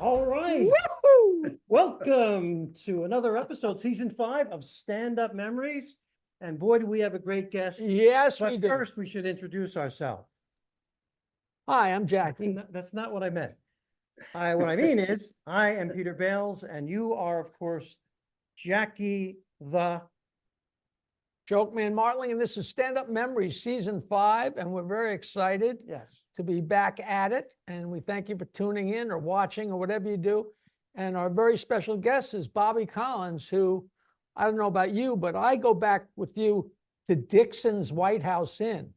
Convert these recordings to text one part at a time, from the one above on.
All right. Woohoo! Welcome to another episode, season 5 of Stand Up Memories. And boy, do we have a great guest. Yes, we But do. first, we should introduce ourselves. Hi, I'm Jackie. No, that's not what I meant. What I mean is, I am Peter Bales, and you are, of course, Jackie the... Joke Man Martling, and this is Stand Up Memories, season 5, and we're very excited Yes. to be back at it. And we thank you for tuning in or watching or whatever you do. And our very special guest is Bobby Collins, who, I don't know about you, but I go back with you to Dixon's White House Inn.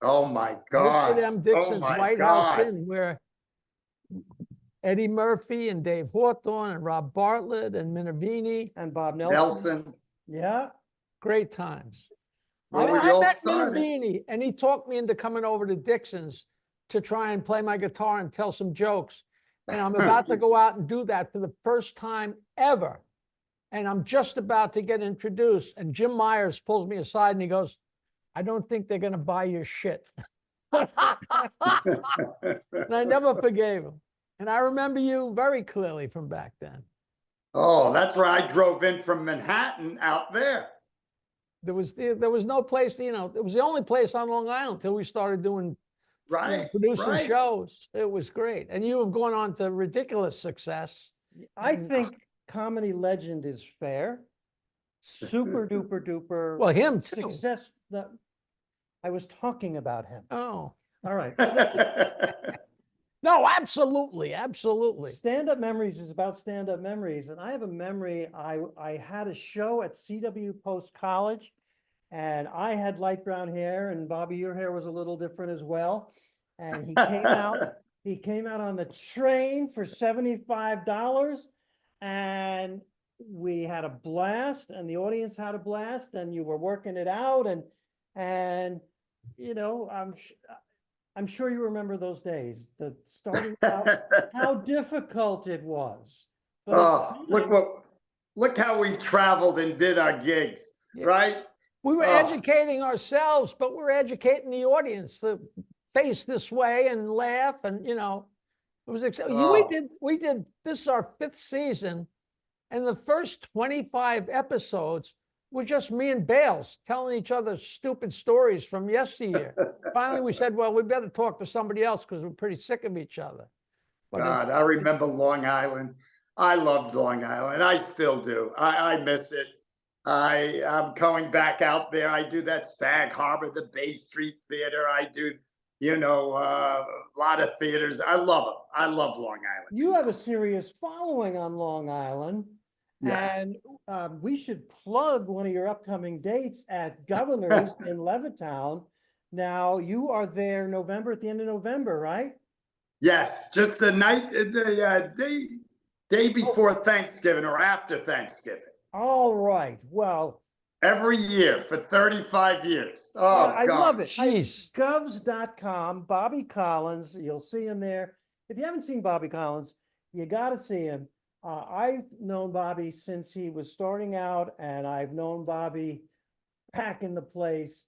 Oh my God. Dixon's White House Inn, where Eddie Murphy and Dave Hawthorne and Rob Bartlett and Minervini And Bob Nelson. Yeah. Great times. Where we I all met started. Minervini, and he talked me into coming over to Dixon's to try and play my guitar and tell some jokes. And I'm about to go out and do that for the first time ever. And I'm just about to get introduced. And Jim Myers pulls me aside and he goes, I don't think they're going to buy your shit. And I never forgave him. And I remember you very clearly from back then. Oh, that's where I drove in from Manhattan out there. There was no place, it was the only place on Long Island until we started doing, producing shows. It was great. And you have gone on to ridiculous success. I think comedy legend is fair. Super duper duper. Well, him too. Success. I was talking about him. Oh, All right. no, absolutely. Absolutely. Stand-up memories is about stand-up memories. And I have a memory. I had a show at CW Post College, and I had light brown hair, and Bobby, your hair was a little different as well. And he came out on the train for $75, and we had a blast, and the audience had a blast, and you were working it out, and I'm sure you remember those days, the starting out, how difficult it was. Oh, look how we traveled and did our gigs, right? We were educating ourselves, but we're educating the audience to face this way and laugh. And, it was exciting. We did, this is our 5th season. And the first 25 episodes were just me and Bales telling each other stupid stories from yesteryear. Finally, we said, well, we better talk to somebody else because we're pretty sick of each other. But God, I remember Long Island. I loved Long Island. I still do. I miss it. I'm going back out there. I do that Sag Harbor, the Bay Street Theater. I do, a lot of theaters. I love them. I love Long Island. You have a serious following on Long Island. Yeah. And we should plug one of your upcoming dates at Governor's in Levittown. Now, you are there at the end of November, right? Yes, just the day before Thanksgiving or after Thanksgiving. All right. Well, every year for 35 years. Oh, I God. love it. Jeez. Govs.com, Bobby Collins. You'll see him there. If you haven't seen Bobby Collins, you got to see him. I've known Bobby since he was starting out, and I've known Bobby packing the place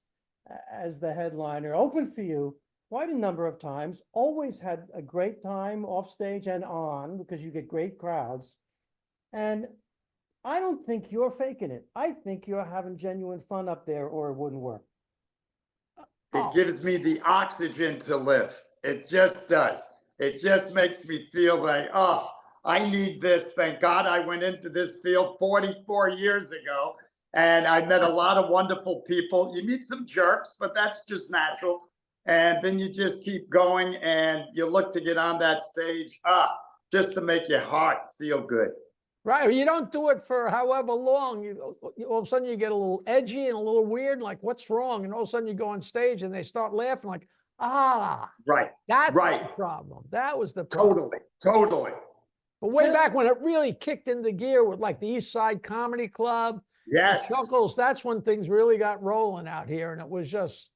as the headliner. Open for you quite a number of times. Always had a great time off stage and on, because you get great crowds. And I don't think you're faking it. I think you're having genuine fun up there, or it wouldn't work. It gives me the oxygen to live. It just does. It just makes me feel like, I need this. Thank God I went into this field 44 years ago, and I met a lot of wonderful people. You meet some jerks, but that's just natural. And then you just keep going, and you look to get on that stage, just to make your heart feel good. Right. You don't do it for however long. All of a sudden you get a little edgy and a little weird, like, what's wrong? And all of a sudden you go on stage and they start laughing like, right. That's the problem. That was the problem. Totally. But way back when it really kicked into gear with like the East Side Comedy Club, yes, Chuckles, that's when things really got rolling out here. And it was just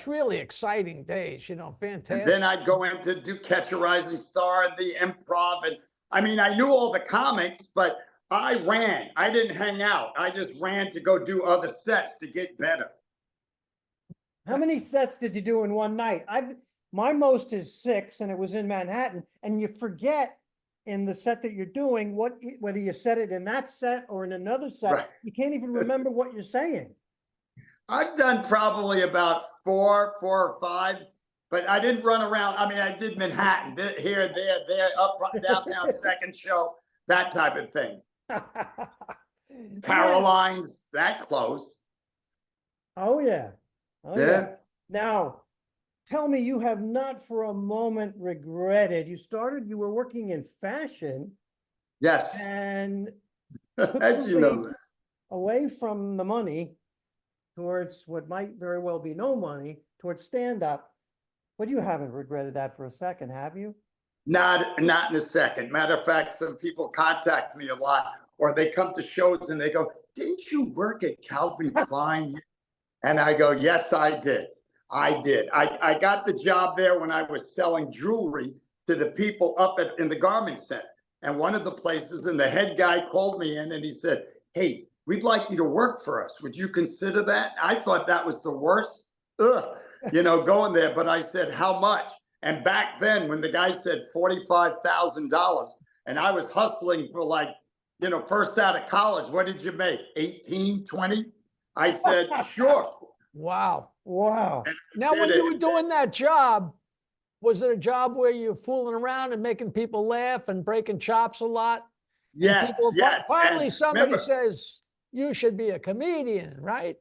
really exciting days, fantastic. And then I'd go in to do Catch a Rising Star and the Improv. And I mean, I knew all the comics, but I ran. I didn't hang out. I just ran to go do other sets to get better. How many sets did you do in one night? My most is 6, and it was in Manhattan. And you forget in the set that you're doing, whether you said it in that set or in another set, Right. you can't even remember what you're saying. I've done probably about four or five, but I didn't run around. I mean, I did Manhattan, here, there, up, downtown, second show, that type of thing. Yeah. Caroline's, that close. Oh, yeah. Oh, yeah. Yeah. Now, tell me, you have not for a moment regretted, you were working in fashion Yes. and How'd you know that? away from the money towards what might very well be no money, towards stand-up. But you haven't regretted that for a second, have you? Not in a second. Matter of fact, some people contact me a lot, or they come to shows and they go, "Didn't you work at Calvin Klein?" And I go, "Yes, I did. I did. I got the job there when I was selling jewelry to the people up in the garment center. And one of the places, and the head guy called me in and he said, 'Hey, we'd like you to work for us. Would you consider that?' I thought that was the worst, going there. But I said, 'How much?' And back then, when the guy said $45,000, and I was hustling for first out of college, what did you make? 18, 20? I said, 'Sure.' Wow. Wow. Now, when you were doing that job, was it a job where you're fooling around and making people laugh and breaking chops a lot? Yes, yes. Finally, And somebody remember, says, you should be a comedian, right?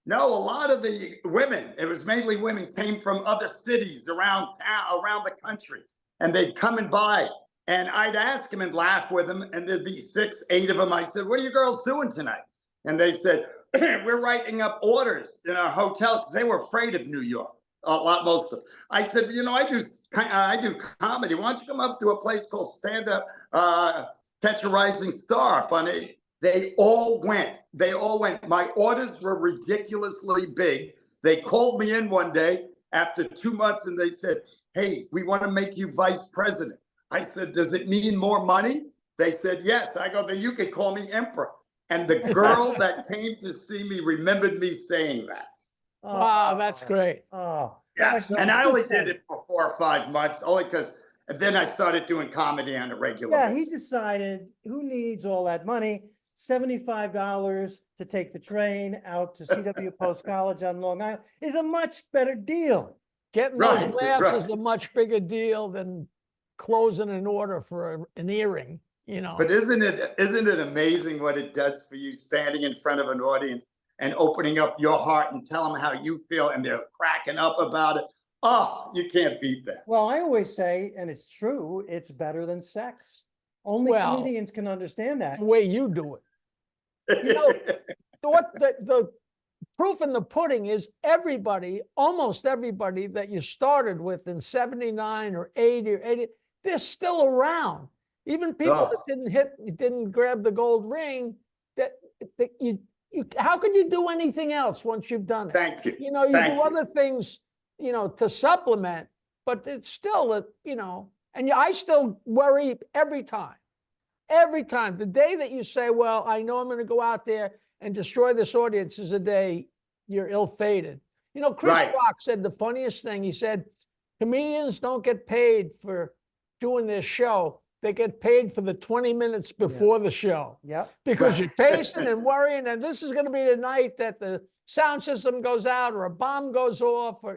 no, a lot of the women, it was mainly women, came from other cities around the country, and they'd come and by, and I'd ask them and laugh with them, and there'd be 6, 8 of them. I said, "What are you girls doing tonight?" And they said, "We're writing up orders in our hotel," because they were afraid of New York. Most of them. I said, I do comedy. Why don't you come up to a place called Stand Up, Catch a Rising Star? Funny. They all went. My orders were ridiculously big. They called me in one day after 2 months and they said, "Hey, we want to make you vice president." I said, "Does it mean more money?" They said, "Yes." I go, "Then you could call me emperor." And the girl that came to see me remembered me saying that. Wow, that's great. Oh, Yes. like And I you only said. did it for 4 or 5 months, only because then I started doing comedy on a regular Yeah, he basis. decided who needs all that money? $75 to take the train out to CW Post College on Long Island is a much better deal. Getting Right, those laughs is right. a much bigger deal than closing an order for an earring, But isn't it amazing what it does for you standing in front of an audience and opening up your heart and tell them how you feel and they're cracking up about it? Oh, you can't beat that. Well, I always say, and it's true, it's better than sex. Only Well, comedians can understand that. the way you do it. The proof in the pudding is almost everybody that you started with in 79 or 80 or 80, they're still around. Even people that didn't grab the gold ring, how could you do anything else once you've done it? Thank you. You Thank do you. other things, to supplement, but it's still, and I still worry every time. Every time. The day that you say, well, I know I'm going to go out there and destroy this audience is a day you're ill-fated. Chris Right. Rock said the funniest thing. He said, comedians don't get paid for doing this show. They get paid for the 20 minutes before the show. Yep. Because you're pacing and worrying, and this is going to be the night that the sound system goes out or a bomb goes off or,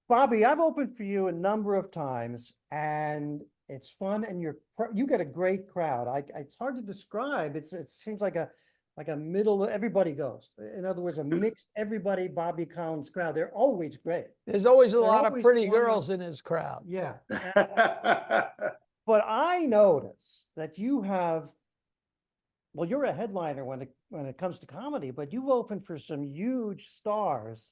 Bobby, I've opened for you a number of times and it's fun and you get a great crowd. It's hard to describe. It seems like a middle, everybody goes. In other words, a mixed everybody Bobby Collins crowd. They're always great. There's always a They're lot of always pretty fun. girls in his crowd. Yeah. But I notice that you're a headliner when it comes to comedy, but you've opened for some huge stars.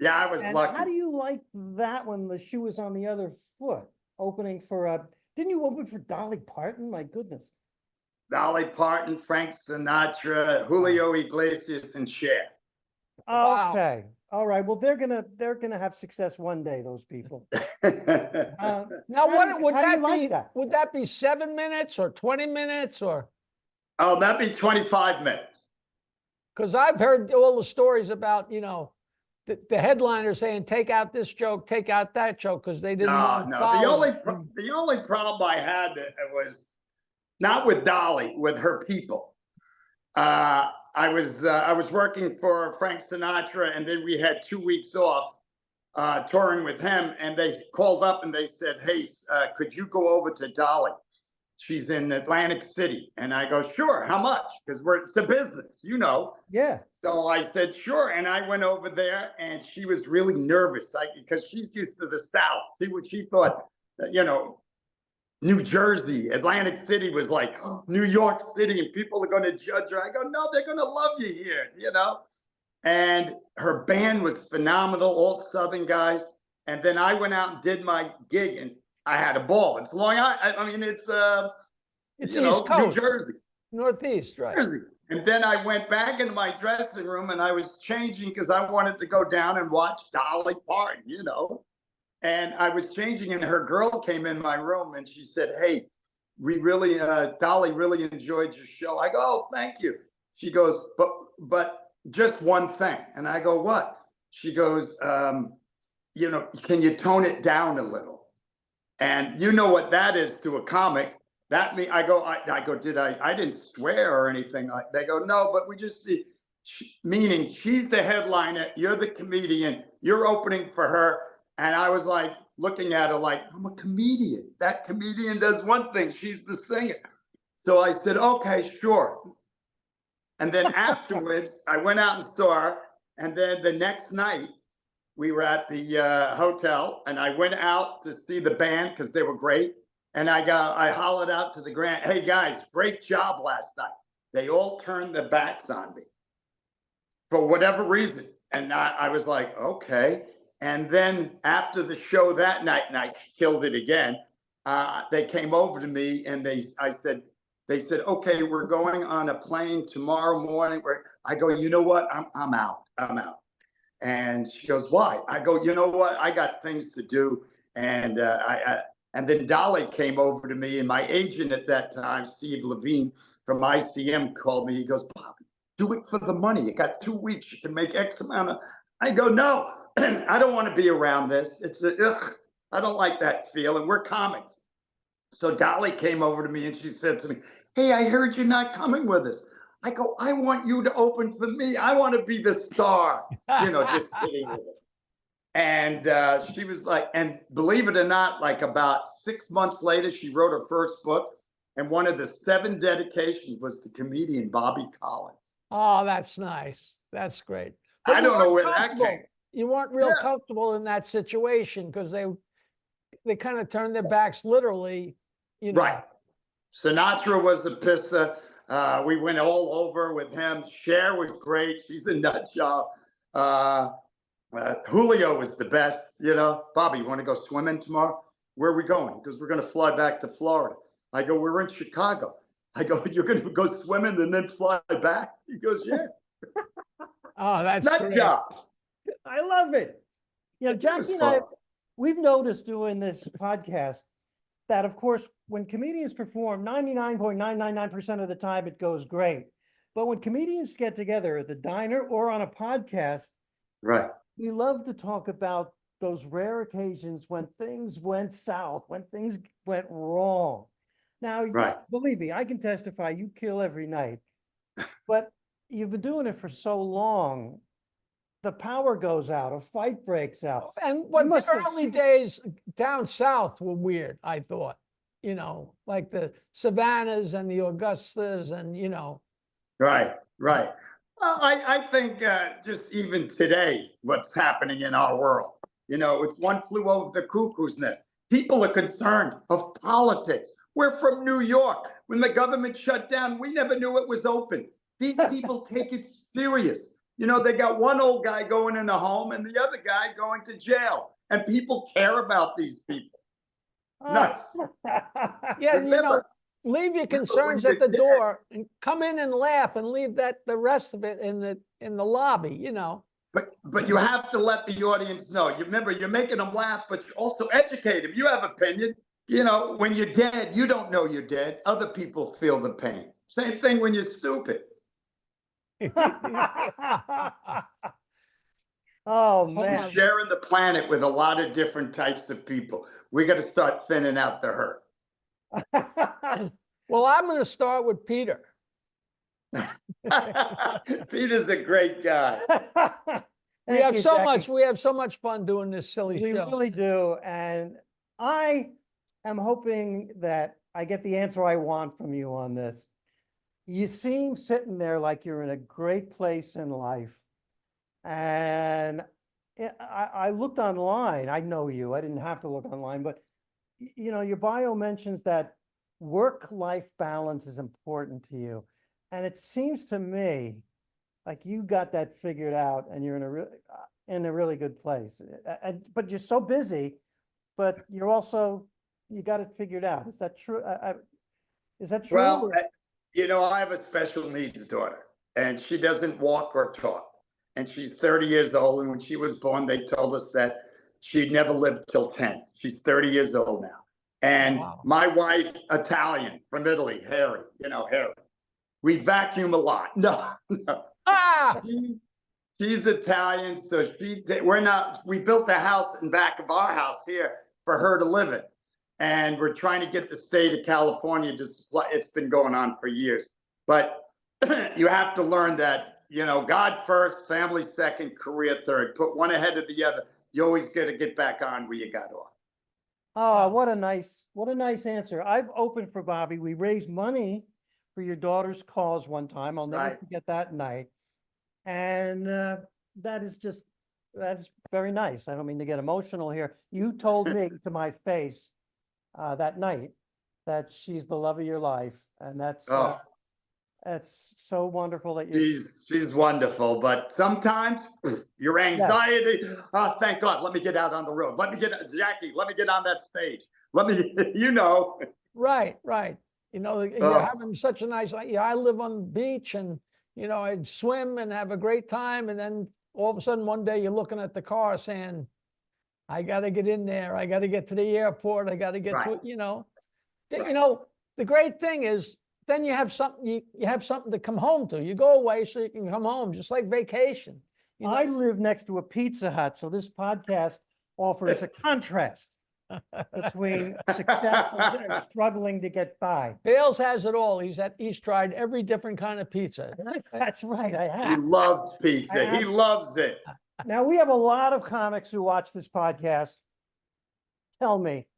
Yeah, I was lucky. How do you like that when the shoe is on the other foot? Opening for didn't you open for Dolly Parton? My goodness. Dolly Parton, Frank Sinatra, Julio Iglesias, and Cher. Wow. Okay. All right. Well, they're gonna have success one day, those people. Now, would that be 7 minutes or 20 minutes or? Oh, that'd be 25 minutes. Because I've heard all the stories about, the headliner saying, take out this joke, take out that joke, because they didn't No, want to no. follow. The only problem I had was not with Dolly, with her people. I was working for Frank Sinatra, and then we had 2 weeks off touring with him, and they called up and they said, "Hey, could you go over to Dolly? She's in Atlantic City." And I go, "Sure. How much? Because it's a business, you know." Yeah. So I said, "Sure." And I went over there, and she was really nervous, because she's used to the South. See what she thought, you know, New Jersey, Atlantic City was like New York City, and people are going to judge her. I go, "No, they're going to love you here, you know." And her band was phenomenal, all Southern guys. And then I went out and did my gig, and I had a ball. It's Long Island. I mean, it's East Coast, New Jersey, Northeast, right? Jersey. And then I went back into my dressing room, and I was changing because I wanted to go down and watch Dolly Parton, you know. And I was changing, and her girl came in my room, and she said, "Hey, Dolly really enjoyed your show." I go, "Oh, thank you." She goes, but just one thing. And I go, "What?" She goes, "Can you tone it down a little?" And you know what that is to a comic. That mean I go, I didn't swear or anything. They go, "No, but we just see," meaning she's the headliner, you're the comedian, you're opening for her. And I was like looking at her like, "I'm a comedian. That comedian does one thing. She's the singer." So I said, "Okay, sure." And then afterwards, I went out and saw her. And then the next night, we were at the hotel, and I went out to see the band because they were great. And I hollered out to the Grant, "Hey guys, great job last night." They all turned their backs on me for whatever reason. And I was like, "Okay." And then after the show that night, and I killed it again, they came over to me, and they said, "Okay, we're going on a plane tomorrow morning." I go, "You know what? I'm out. I'm out." And she goes, "Why?" I go, "You know what? I got things to do." And and then Dolly came over to me, and my agent at that time, Steve Levine from ICM, called me. He goes, "Bobby, do it for the money. You got 2 weeks. You can make X amount of." I go, "No, I don't want to be around this. I don't like that feeling. We're comics." So Dolly came over to me, and she said to me, "Hey, I heard you're not coming with us." I go, "I want you to open for me. I want to be the star," just kidding with it. And she was like, and believe it or not, like about 6 months later, she wrote her first book. And one of the 7 dedications was to comedian Bobby Collins. Oh, that's nice. That's great. But I don't know where that comfortable. came. You weren't real Yeah. comfortable in that situation because they kind of turned their backs literally, Right. Sinatra was a pista. We went all over with him. Cher was great. She's a nut job. Julio was the best. "Bobby, you want to go swimming tomorrow?" "Where are we going?" Because "We're going to fly back to Florida." I go, "We're in Chicago." I go, "You're going to go swimming and then fly back?" He goes, "Yeah." Oh, that's Nut great. job. I love it. Jackie and I, we've noticed doing this podcast that, of course, when comedians perform, 99.999% of the time it goes great. But when comedians get together at the diner or on a podcast, Right. we love to talk about those rare occasions when things went south, when things went wrong. Now, Right. believe me, I can testify you kill every night, but you've been doing it for so long, the power goes out, a fight breaks out. And You what the must have early seen- days down south were weird, I thought, like the Savannahs and the Augustas and, Right. Right. Well, I think just even today, what's happening in our world, it's one flew over the cuckoo's nest. People are concerned of politics. We're from New York. When the government shut down, we never knew it was open. These people take it serious. They got one old guy going in a home and the other guy going to jail. And people care about these people. Nuts. yeah, Remember, leave your concerns at the door and come in and laugh and leave the rest of it in the lobby, But you have to let the audience know. Remember, you're making them laugh, but you also educate them. You have opinion. When you're dead, you don't know you're dead. Other people feel the pain. Same thing when you're stupid. Oh, Hold He's man. on. sharing the planet with a lot of different types of people. We got to start thinning out the herd. Well, I'm going to start with Peter. Peter's a great guy. We Thank have you, so Jackie. much. We have so much fun doing this silly We show. really do. And I am hoping that I get the answer I want from you on this. You seem sitting there like you're in a great place in life. And I looked online. I know you. I didn't have to look online, but you know, your bio mentions that work-life balance is important to you. And it seems to me like you got that figured out and you're in a really good place. But you're so busy, but you're also, you got it figured out. Is that true? Is that true? Well, you know, I have a special needs daughter, and she doesn't walk or talk. And she's 30 years old. And when she was born, they told us that she'd never live till 10. She's 30 years old now. And Wow. my wife, Italian from Italy, Harry, you know, Harry. We vacuum a lot. No, no. Ah, She's Italian, so we built a house in back of our house here for her to live in. And we're trying to get the state of California, it's been going on for years. But you have to learn that, you know, God first, family second, career third. Put one ahead of the other. You always got to get back on where you got off. Oh, what a nice answer. I've opened for Bobby. We raised money for your daughter's cause one time. I'll never Right. forget that night. And that's very nice. I don't mean to get emotional here. You told me to my face that night that she's the love of your life. And Oh, that's so wonderful that you. she's wonderful, but sometimes your anxiety. Oh, thank God! Let me get out on the road. Jackie. Let me get on that stage. Let me, you know. right, right. You know, you're having such a nice life. Yeah, I live on the beach and, you know, I'd swim and have a great time. And then all of a sudden one day you're looking at the car saying, I got to get in there. I got to get to the airport. I got to get Right. to it, you know. Right. You know, the great thing is then you have something, you have something to come home to. You go away so you can come home, just like vacation. You know? I live next to a Pizza Hut, so this podcast offers a contrast between success and struggling to get by. Bales has it all. He's tried every different kind of pizza. That's right, I He have. loves pizza. He loves it. Now, we have a lot of comics who watch this podcast. Tell me,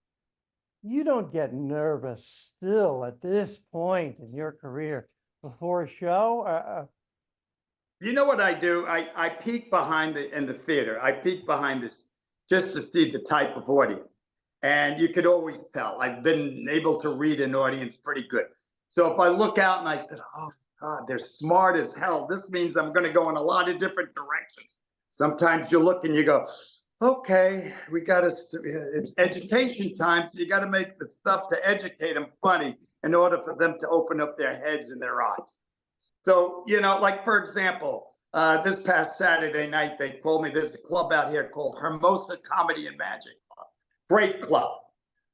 you don't get nervous still at this point in your career before a show? You know what I do? I peek in the theater. I peek behind this just to see the type of audience. And you could always tell. I've been able to read an audience pretty good. So if I look out and I said, oh God, they're smart as hell. This means I'm going to go in a lot of different directions. Sometimes you look and you go, okay, it's education time. So you got to make the stuff to educate them funny in order for them to open up their heads and their eyes. So, you know, like for example, this past Saturday night, they called me. There's a club out here called Hermosa Comedy and Magic. Great club.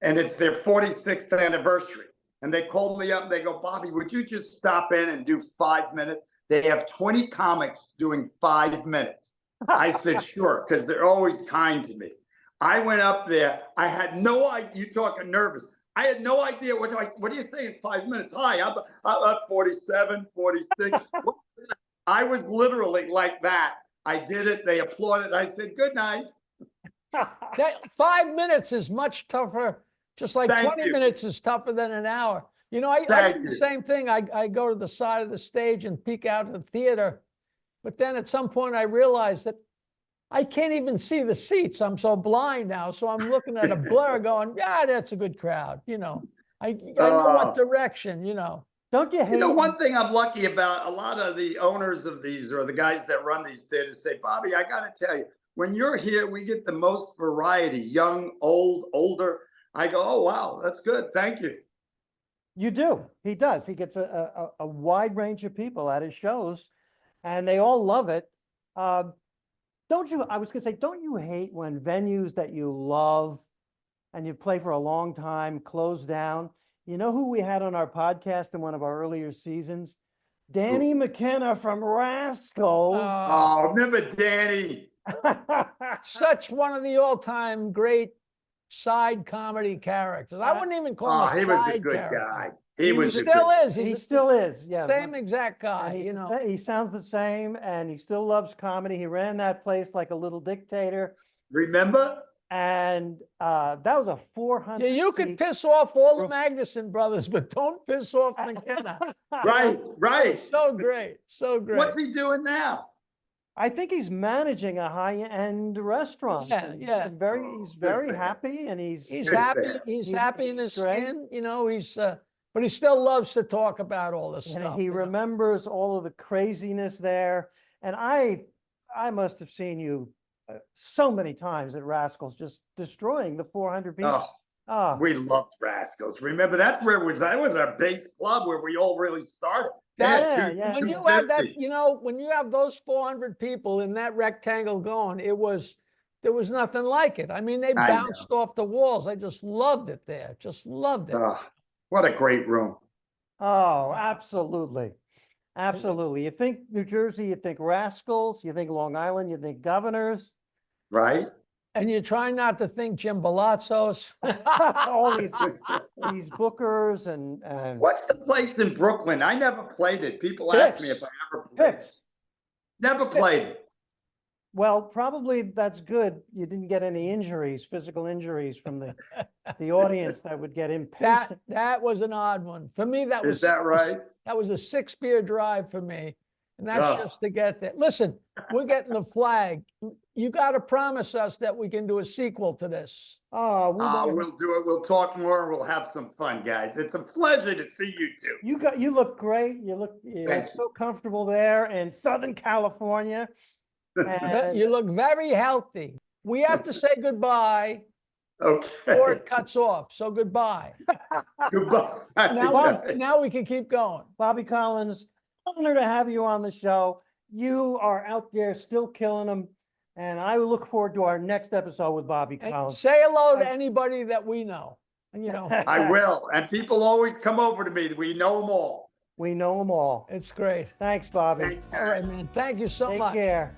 And it's their 46th anniversary. And they called me up and they go, Bobby, would you just stop in and do 5 minutes? They have 20 comics doing 5 minutes. I said, sure, because they're always kind to me. I went up there. I had no idea. You talking nervous. I had no idea. What do you say in 5 minutes? Hi, I'm 47, 46. I was literally like that. I did it. They applauded. I said, good night. That 5 minutes is much tougher. Just like Thank 20 you. minutes is tougher than an hour. You know, I do the same thing. I go to the side of the stage and peek out at the theater. But then at some point I realized that I can't even see the seats. I'm so blind now. So I'm looking at a blur going, yeah, that's a good crowd. You know, I know what direction, you know. Don't you hate? You know, one thing I'm lucky about, a lot of the owners of these or the guys that run these theaters say, Bobby, I got to tell you, when you're here, we get the most variety, young, old, older. I go, oh, wow, that's good. Thank you. You do. He does. He gets a wide range of people at his shows, and they all love it. Don't you? I was going to say, don't you hate when venues that you love and you play for a long time close down? You know who we had on our podcast in one of our earlier seasons? Danny McKenna from Rascals. Oh, remember Danny? Such one of the all-time great side comedy characters. I wouldn't even call him a he was a side good character. guy. He was a still good, is. He He's still is, yeah. same exact guy, And you know. he sounds the same, and he still loves comedy. He ran that place like a little dictator, remember? and that was a 400. Yeah, you could seat piss off all the room. Magnuson brothers, but don't piss off McKenna. Right, right. So great, so great. What's he doing now? I think he's managing a high-end restaurant. Yeah, and yeah. he's Oh, very good for him. happy, and He's Good happy. for him. He's He's- happy in he's his straight. skin. You know, but he still loves to talk about all this and stuff. he you know. remembers all of the craziness there. And I must have seen you so many times at Rascals, just destroying the 400 people. Oh, Ah, we loved Rascals. Remember, that's where it was. That was our base club where we all really started. Yeah, two- yeah. When you have that, 250. you know, when you have those 400 people in that rectangle going, there was nothing like it. I mean, they I know. bounced off the walls. I just loved it there. Just loved it. Oh, what a great room. oh, absolutely. Absolutely. You think New Jersey, you think Rascals, you think Long Island, you think Governors, Right? And you try not to think Jim Balazzos. all these bookers and What's the place in Brooklyn? I never played it. People ask me if I ever played picks. it. Never played it. Well, probably that's good. You didn't get any injuries, physical injuries from the audience that would get impatient. That was an odd one. For me, that was Is that right? That was a 6-beer drive for me. And that's Oh. just to get there. Listen, we're getting the flag. You got to promise us that we can do a sequel to this. Oh, We'll do it. We'll talk more. We'll have some fun, guys. It's a pleasure to see you two. you look great. You look Thank so comfortable there in Southern California. And You look very healthy. We have to say goodbye Okay. or it cuts off. So goodbye. Goodbye. Now we can keep going. Bobby Collins, honor to have you on the show. You are out there still killing them. And I look forward to our next episode with Bobby And Collins. say hello to anybody that we know. You know, I will. And people always come over to me. We know them all. We know them all. it's great. Thanks, Bobby. Thanks, All right, guys. man. Thank you so Take much. care.